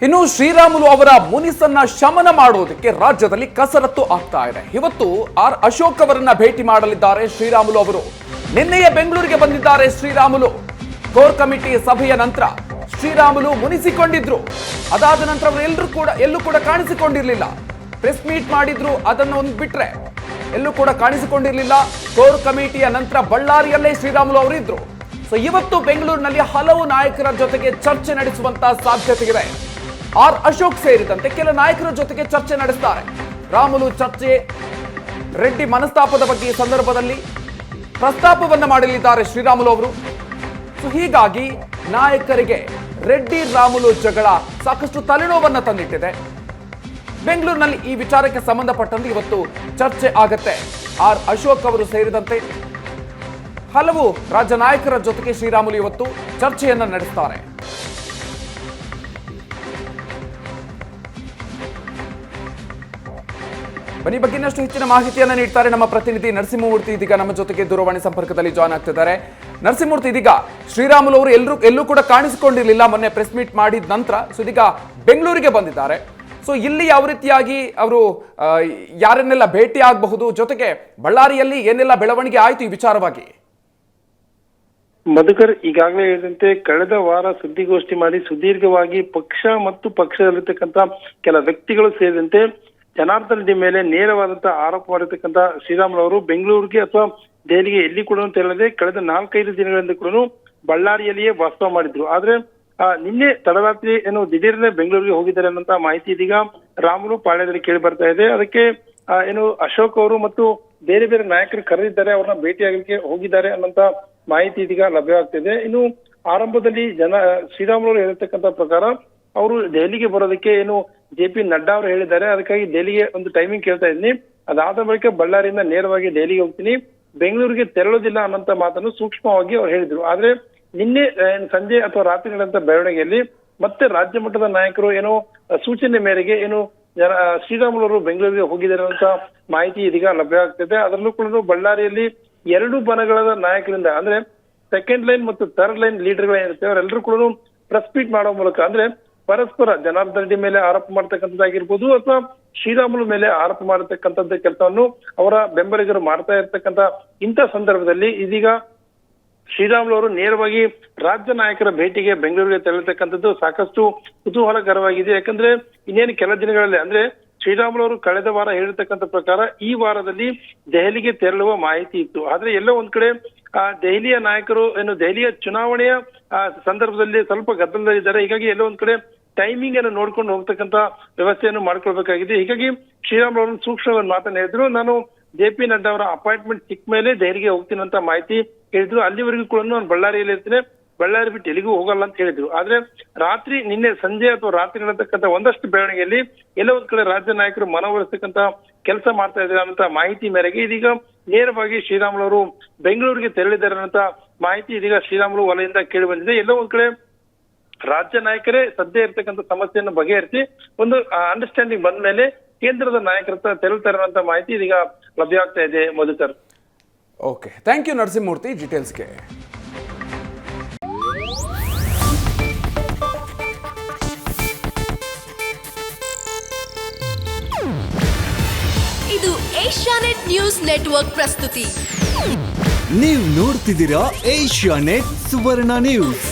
ಇನ್ನು ಶ್ರೀರಾಮುಲು ಅವರ ಮುನಿಸನ್ನ ಶಮನ ಮಾಡುವುದಕ್ಕೆ ರಾಜ್ಯದಲ್ಲಿ ಕಸರತ್ತು ಆಗ್ತಾ ಇದೆ. ಇವತ್ತು ಆರ್ ಅಶೋಕ್ ಅವರನ್ನ ಭೇಟಿ ಮಾಡಲಿದ್ದಾರೆ ಶ್ರೀರಾಮುಲು ಅವರು. ನಿನ್ನೆಯೇ ಬೆಂಗಳೂರಿಗೆ ಬಂದಿದ್ದಾರೆ ಶ್ರೀರಾಮುಲು. ಕೋರ್ ಕಮಿಟಿ ಸಭೆಯ ನಂತರ ಶ್ರೀರಾಮುಲು ಮುನಿಸಿಕೊಂಡಿದ್ರು. ಅದಾದ ನಂತರ ಅವರು ಎಲ್ಲೂ ಕೂಡ ಕಾಣಿಸಿಕೊಂಡಿರಲಿಲ್ಲ. ಪ್ರೆಸ್ ಮೀಟ್ ಮಾಡಿದ್ರು, ಅದನ್ನು ಒಂದು ಬಿಟ್ರೆ ಎಲ್ಲೂ ಕೂಡ ಕಾಣಿಸಿಕೊಂಡಿರಲಿಲ್ಲ. ಕೋರ್ ಕಮಿಟಿಯ ನಂತರ ಬಳ್ಳಾರಿಯಲ್ಲೇ ಶ್ರೀರಾಮುಲು ಅವರು ಇದ್ರು. ಸೊ ಇವತ್ತು ಬೆಂಗಳೂರಿನಲ್ಲಿ ಹಲವು ನಾಯಕರ ಜೊತೆಗೆ ಚರ್ಚೆ ನಡೆಸುವಂತಹ ಸಾಧ್ಯತೆ ಇದೆ. ಆರ್ ಅಶೋಕ್ ಸೇರಿದಂತೆ ಕೆಲ ನಾಯಕರ ಜೊತೆಗೆ ಚರ್ಚೆ ನಡೆಸ್ತಾರೆ. ರಾಮುಲು ಚರ್ಚೆ, ರೆಡ್ಡಿ ಮನಸ್ತಾಪದ ಬಗ್ಗೆ ಈ ಸಂದರ್ಭದಲ್ಲಿ ಪ್ರಸ್ತಾಪವನ್ನ ಮಾಡಲಿದ್ದಾರೆ ಶ್ರೀರಾಮುಲು ಅವರು. ಸೊ ಹೀಗಾಗಿ ನಾಯಕರಿಗೆ ರೆಡ್ಡಿ ರಾಮುಲು ಜಗಳ ಸಾಕಷ್ಟು ತಲೆನೋವನ್ನ ತಂದಿಟ್ಟಿದೆ. ಬೆಂಗಳೂರಿನಲ್ಲಿ ಈ ವಿಚಾರಕ್ಕೆ ಸಂಬಂಧಪಟ್ಟಂತೆ ಇವತ್ತು ಚರ್ಚೆ ಆಗತ್ತೆ. ಆರ್ ಅಶೋಕ್ ಅವರು ಸೇರಿದಂತೆ ಹಲವು ರಾಜ್ಯ ನಾಯಕರ ಜೊತೆಗೆ ಶ್ರೀರಾಮುಲು ಇವತ್ತು ಚರ್ಚೆಯನ್ನ ನಡೆಸ್ತಾರೆ. ಬನ್ನಿ ಬಗ್ಗೆ ಇನ್ನಷ್ಟು ಹೆಚ್ಚಿನ ಮಾಹಿತಿಯನ್ನ ನೀಡ್ತಾರೆ ನಮ್ಮ ಪ್ರತಿನಿಧಿ ನರಸಿಂಹಮೂರ್ತಿ. ಇದೀಗ ನಮ್ಮ ಜೊತೆಗೆ ದೂರವಾಣಿ ಸಂಪರ್ಕದಲ್ಲಿ ಜಾಯ್ನ್ ಆಗ್ತಿದ್ದಾರೆ. ನರಸಿಂಹಮೂರ್ತಿ, ಇದೀಗ ಶ್ರೀರಾಮುಲು ಅವರು ಎಲ್ಲೂ ಕೂಡ ಕಾಣಿಸಿಕೊಂಡಿರಲಿಲ್ಲ ಮೊನ್ನೆ ಪ್ರೆಸ್ ಮೀಟ್ ಮಾಡಿದ ನಂತರ. ಸೊ ಇದೀಗ ಬೆಂಗಳೂರಿಗೆ ಬಂದಿದ್ದಾರೆ. ಸೊ ಇಲ್ಲಿ ಯಾವ ರೀತಿಯಾಗಿ ಅವರು ಯಾರನ್ನೆಲ್ಲ ಭೇಟಿ ಆಗಬಹುದು, ಜೊತೆಗೆ ಬಳ್ಳಾರಿಯಲ್ಲಿ ಏನೆಲ್ಲ ಬೆಳವಣಿಗೆ ಆಯ್ತು ಈ ವಿಚಾರವಾಗಿ? ಮಧುಕರ್ ಈಗಾಗಲೇ ಹೇಳಿದಂತೆ ಕಳೆದ ವಾರ ಸುದ್ದಿಗೋಷ್ಠಿ ಮಾಡಿ ಸುದೀರ್ಘವಾಗಿ ಪಕ್ಷ ಮತ್ತು ಪಕ್ಷದಲ್ಲಿರ್ತಕ್ಕಂಥ ಕೆಲ ವ್ಯಕ್ತಿಗಳು ಸೇರಿದಂತೆ ಜನಾರ್ದನ್ ರೆಡ್ಡಿ ಮೇಲೆ ನೇರವಾದಂತಹ ಆರೋಪ ಮಾಡಿರ್ತಕ್ಕಂಥ ಶ್ರೀರಾಮುಲು ಅವರು ಬೆಂಗಳೂರಿಗೆ ಅಥವಾ ದೆಹಲಿಗೆ ಎಲ್ಲಿ ಕೂಡ ತೆರಳದೆ ಕಳೆದ 4-5 ದಿನಗಳಿಂದ ಕೂಡ ಬಳ್ಳಾರಿಯಲ್ಲಿಯೇ ವಾಸ್ತವ ಮಾಡಿದ್ರು. ಆದ್ರೆ ನಿನ್ನೆ ತಡರಾತ್ರಿ ದಿಢೀರನೆ ಬೆಂಗಳೂರಿಗೆ ಹೋಗಿದ್ದಾರೆ ಅನ್ನೋಂತ ಮಾಹಿತಿ ಇದೀಗ ರಾಮುಲು ಪಾಳ್ಯದಲ್ಲಿ ಕೇಳಿ ಬರ್ತಾ ಇದೆ. ಅದಕ್ಕೆ ಅಶೋಕ್ ಅವರು ಮತ್ತು ಬೇರೆ ಬೇರೆ ನಾಯಕರು ಕರೆದಿದ್ದಾರೆ, ಅವ್ರನ್ನ ಭೇಟಿಯಾಗಲಿಕ್ಕೆ ಹೋಗಿದ್ದಾರೆ ಅನ್ನೋಂತ ಮಾಹಿತಿ ಇದೀಗ ಲಭ್ಯವಾಗ್ತಿದೆ. ಇನ್ನು ಆರಂಭದಲ್ಲಿ ಶ್ರೀರಾಮುಲು ಅವರು ಹೇಳಿರ್ತಕ್ಕಂಥ ಪ್ರಕಾರ ಅವರು ದೆಹಲಿಗೆ ಬರೋದಕ್ಕೆ JP ನಡ್ಡಾ ಅವರು ಹೇಳಿದ್ದಾರೆ. ಅದಕ್ಕಾಗಿ ದೆಹಲಿಗೆ ಒಂದು ಟೈಮಿಂಗ್ ಕೇಳ್ತಾ ಇದ್ದೀನಿ, ಅದಾದ ಬಳಿಕ ಬಳ್ಳಾರಿಯಿಂದ ನೇರವಾಗಿ ದೆಹಲಿಗೆ ಹೋಗ್ತೀನಿ, ಬೆಂಗಳೂರಿಗೆ ತೆರಳೋದಿಲ್ಲ ಅನ್ನೋಂತ ಮಾತನ್ನು ಸೂಕ್ಷ್ಮವಾಗಿ ಅವ್ರು ಹೇಳಿದ್ರು. ಆದ್ರೆ ನಿನ್ನೆ ಸಂಜೆ ಅಥವಾ ರಾತ್ರಿ ನಡೆದಂತ ಬೆಳವಣಿಗೆಯಲ್ಲಿ ಮತ್ತೆ ರಾಜ್ಯ ಮಟ್ಟದ ನಾಯಕರು ಸೂಚನೆ ಮೇರೆಗೆ ಶ್ರೀರಾಮುಲು ಅವರು ಬೆಂಗಳೂರಿಗೆ ಹೋಗಿದ್ದಾರೆ ಅಂತ ಮಾಹಿತಿ ಇದೀಗ ಲಭ್ಯವಾಗ್ತಿದೆ. ಅದರಲ್ಲೂ ಕೂಡ ಬಳ್ಳಾರಿಯಲ್ಲಿ 2 ಬಣಗಳ ನಾಯಕರಿಂದ ಅಂದ್ರೆ ಸೆಕೆಂಡ್ ಲೈನ್ ಮತ್ತು ಥರ್ಡ್ ಲೈನ್ ಲೀಡರ್ಗಳೇನಿರುತ್ತೆ ಅವರೆಲ್ಲರೂ ಕೂಡ ಪ್ರೆಸ್ ಮೀಟ್ ಮಾಡೋ ಮೂಲಕ ಅಂದ್ರೆ ಪರಸ್ಪರ ಜನಾರ್ದನ್ ರೆಡ್ಡಿ ಮೇಲೆ ಆರೋಪ ಮಾಡ್ತಕ್ಕಂಥದ್ದಾಗಿರ್ಬೋದು ಅಥವಾ ಶ್ರೀರಾಮುಲು ಮೇಲೆ ಆರೋಪ ಮಾಡತಕ್ಕಂಥದ್ದ ಕೆಲಸವನ್ನು ಅವರ ಬೆಂಬಲಿಗರು ಮಾಡ್ತಾ ಇರ್ತಕ್ಕಂಥ ಇಂಥ ಸಂದರ್ಭದಲ್ಲಿ ಇದೀಗ ಶ್ರೀರಾಮುಲು ಅವರು ನೇರವಾಗಿ ರಾಜ್ಯ ನಾಯಕರ ಭೇಟಿಗೆ ಬೆಂಗಳೂರಿಗೆ ತೆರಳತಕ್ಕಂಥದ್ದು ಸಾಕಷ್ಟು ಕುತೂಹಲಕರವಾಗಿದೆ. ಯಾಕಂದ್ರೆ ಇನ್ನೇನು ಕೆಲ ದಿನಗಳಲ್ಲಿ ಅಂದ್ರೆ ಶ್ರೀರಾಮುಲು ಅವರು ಕಳೆದ ವಾರ ಹೇಳಿರ್ತಕ್ಕಂಥ ಪ್ರಕಾರ ಈ ವಾರದಲ್ಲಿ ದೆಹಲಿಗೆ ತೆರಳುವ ಮಾಹಿತಿ ಇತ್ತು. ಆದ್ರೆ ಎಲ್ಲೋ ಒಂದ್ ಕಡೆ ದೆಹಲಿಯ ನಾಯಕರು ದೆಹಲಿಯ ಚುನಾವಣೆಯ ಸಂದರ್ಭದಲ್ಲಿ ಸ್ವಲ್ಪ ಗದ್ದಲದಲ್ಲಿದ್ದಾರೆ. ಹೀಗಾಗಿ ಎಲ್ಲೋ ಒಂದ್ ಕಡೆ ಟೈಮಿಂಗ್ ಅನ್ನು ನೋಡ್ಕೊಂಡು ಹೋಗ್ತಕ್ಕಂಥ ವ್ಯವಸ್ಥೆಯನ್ನು ಮಾಡ್ಕೊಳ್ಬೇಕಾಗಿದೆ. ಹೀಗಾಗಿ ಶ್ರೀರಾಮುಲು ಅವರು ಸೂಕ್ಷ್ಮವಾಗಿ ಮಾತನ್ನ ಹೇಳಿದ್ರು, ನಾನು JP ನಡ್ಡಾ ಅವರ ಅಪಾಯಿಂಟ್ಮೆಂಟ್ ಸಿಕ್ಕ ಮೇಲೆ ದೆಹಲಿಗೆ ಹೋಗ್ತೀನಿ ಅಂತ ಮಾಹಿತಿ ಹೇಳಿದ್ರು. ಅಲ್ಲಿವರೆಗೂ ಕೂಡ ನಾನು ಬಳ್ಳಾರಿಯಲ್ಲಿ ಇರ್ತೇನೆ, ಬಳ್ಳಾರಿ ಬಿಟ್ಟು ಎಲ್ಲಿಗೂ ಹೋಗಲ್ಲ ಅಂತ ಹೇಳಿದ್ರು. ಆದ್ರೆ ನಿನ್ನೆ ಸಂಜೆ ಅಥವಾ ರಾತ್ರಿ ನಡೆತಕ್ಕಂಥ ಒಂದಷ್ಟು ಬೆಳವಣಿಗೆಯಲ್ಲಿ ಎಲ್ಲ ಒಂದ್ ಕಡೆ ರಾಜ್ಯ ನಾಯಕರು ಮನವೊಲಿಸ್ತಕ್ಕಂಥ ಕೆಲಸ ಮಾಡ್ತಾ ಇದ್ದಾರೆ ಅನ್ನೋ ಮಾಹಿತಿ ಮೇರೆಗೆ ಇದೀಗ ನೇರವಾಗಿ ಶ್ರೀರಾಮುಲು ಅವರು ಬೆಂಗಳೂರಿಗೆ ತೆರಳಿದ್ದಾರೆ ಅನ್ನೋ ಮಾಹಿತಿ ಇದೀಗ ಶ್ರೀರಾಮುಲು ವಲಯದಿಂದ ಕೇಳಿ ಬಂದಿದೆ. ಎಲ್ಲೋ ಒಂದ್ ಕಡೆ ರಾಜ್ಯ ನಾಯಕರೇ ಸದ್ಯ ಇರ್ತಕ್ಕಂಥ ಸಮಸ್ಯೆಯನ್ನು ಬಗೆಹರಿಸಿ ಒಂದು ಅಂಡರ್ಸ್ಟ್ಯಾಂಡಿಂಗ್ ಬಂದ ಮೇಲೆ ಕೇಂದ್ರದ ನಾಯಕರ ತೆರಳುತ್ತಾರೆ ಅನ್ನೋ ಮಾಹಿತಿ ಇದೀಗ ಲಭ್ಯವಾಗ್ತಾ ಇದೆ. Madhukar, okay, thank you Narasimhamurthy ಡೀಟೇಲ್ಸ್ಗೆ. ಇದು ಏಷ್ಯಾನೆಟ್ ನ್ಯೂಸ್ ನೆಟ್ವರ್ಕ್ ಪ್ರಸ್ತುತಿ. ನೀವು ನೋಡ್ತಿದ್ದೀರಾ ಏಷ್ಯಾನೆಟ್ ಸುವರ್ಣ ನ್ಯೂಸ್.